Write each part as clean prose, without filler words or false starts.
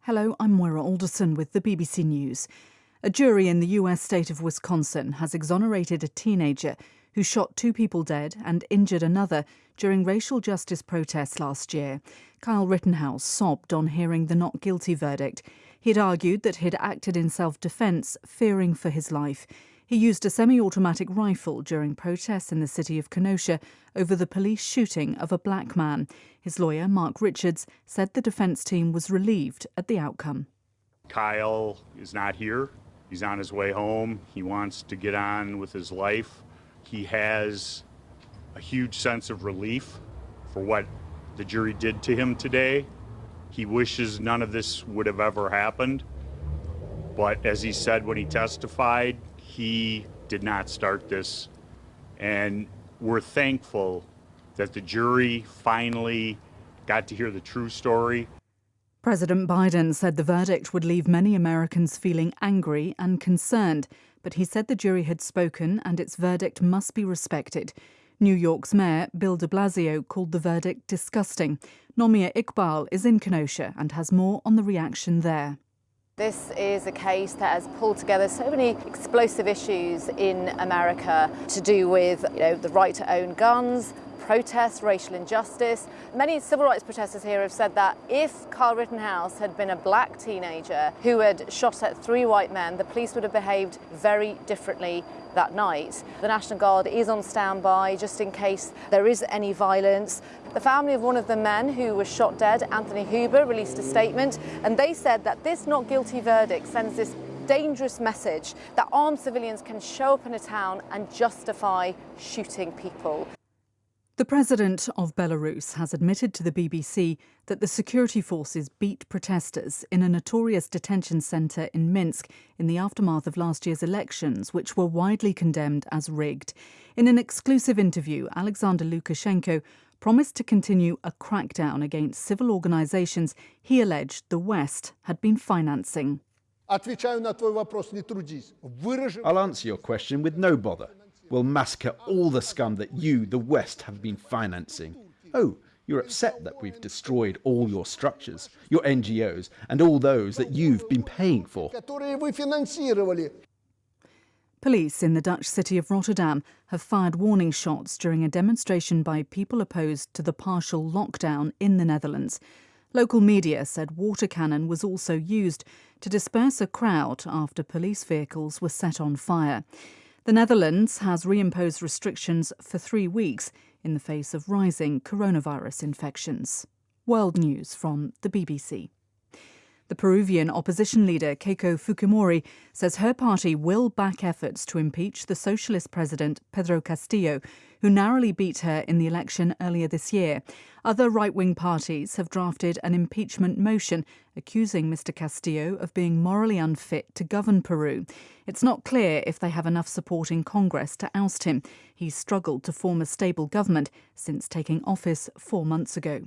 Hello, I'm Moira Alderson with the BBC News. A jury in the US state of Wisconsin has exonerated a teenager who shot 2 people dead and injured another during racial justice protests last year. Kyle Rittenhouse sobbed on hearing the not guilty verdict. He'd argued that he'd acted in self-defense, fearing for his life. He used a semi-automatic rifle during protests in the city of Kenosha over the police shooting of a black man. His lawyer, Mark Richards, said the defense team was relieved at the outcome. Kyle is not here. He's on his way home. He wants to get on with his life. He has a huge sense of relief for what the jury did to him today. He wishes none of this would have ever happened. But as he said when he testified, he did not start this. And we're thankful that the jury finally got to hear the true story. President Biden said the verdict would leave many Americans feeling angry and concerned, but he said the jury had spoken and its verdict must be respected. New York's Mayor Bill de Blasio called the verdict disgusting. Nomia Iqbal is in Kenosha and has more on the reaction there. This is a case that has pulled together so many explosive issues in America to do with, the right to own guns, protests, racial injustice. Many civil rights protesters here have said that if Kyle Rittenhouse had been a black teenager who had shot at 3 white men, the police would have behaved very differently that night. The National Guard is on standby just in case there is any violence. The family of one of the men who was shot dead, Anthony Huber, released a statement, and they said that this not guilty verdict sends this dangerous message that armed civilians can show up in a town and justify shooting people. The president of Belarus has admitted to the BBC that the security forces beat protesters in a notorious detention centre in Minsk in the aftermath of last year's elections, which were widely condemned as rigged. In an exclusive interview, Alexander Lukashenko promised to continue a crackdown against civil organisations he alleged the West had been financing. I'll answer your question with no bother. We'll massacre all the scum that you, the West, have been financing. Oh, you're upset that we've destroyed all your structures, your NGOs, and all those that you've been paying for. Police in the Dutch city of Rotterdam have fired warning shots during a demonstration by people opposed to the partial lockdown in the Netherlands. Local media said water cannon was also used to disperse a crowd after police vehicles were set on fire. The Netherlands has reimposed restrictions for 3 weeks in the face of rising coronavirus infections. World News from the BBC. The Peruvian opposition leader Keiko Fujimori says her party will back efforts to impeach the socialist president Pedro Castillo, who narrowly beat her in the election earlier this year. Other right-wing parties have drafted an impeachment motion accusing Mr. Castillo of being morally unfit to govern Peru. It's not clear if they have enough support in Congress to oust him. He's struggled to form a stable government since taking office 4 months ago.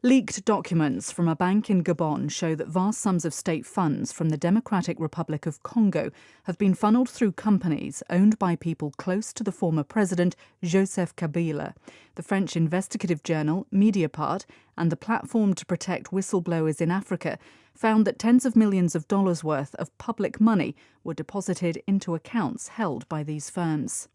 Leaked documents from a bank in Gabon show that vast sums of state funds from the Democratic Republic of Congo have been funneled through companies owned by people close to the former president, Joseph Kabila. The French investigative journal Mediapart and the Platform to Protect Whistleblowers in Africa found that tens of millions of dollars worth of public money were deposited into accounts held by these firms.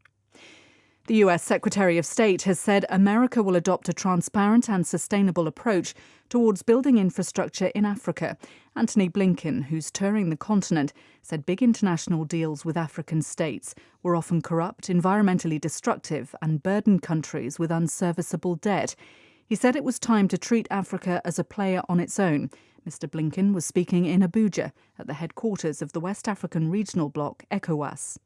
The US Secretary of State has said America will adopt a transparent and sustainable approach towards building infrastructure in Africa. Antony Blinken, who's touring the continent, said big international deals with African states were often corrupt, environmentally destructive, and burdened countries with unserviceable debt. He said it was time to treat Africa as a player on its own. Mr. Blinken was speaking in Abuja at the headquarters of the West African regional bloc, ECOWAS.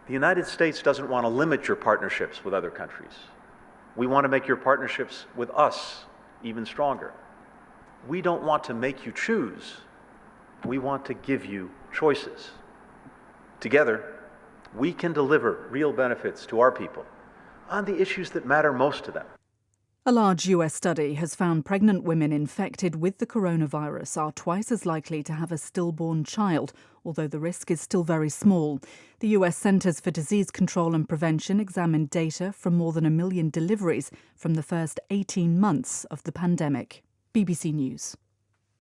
The United States doesn't want to limit your partnerships with other countries. We want to make your partnerships with us even stronger. We don't want to make you choose. We want to give you choices. Together, we can deliver real benefits to our people on the issues that matter most to them. A large US study has found pregnant women infected with the coronavirus are twice as likely to have a stillborn child, although the risk is still very small. The US Centers for Disease Control and Prevention examined data from more than 1 million deliveries from the first 18 months of the pandemic. BBC News.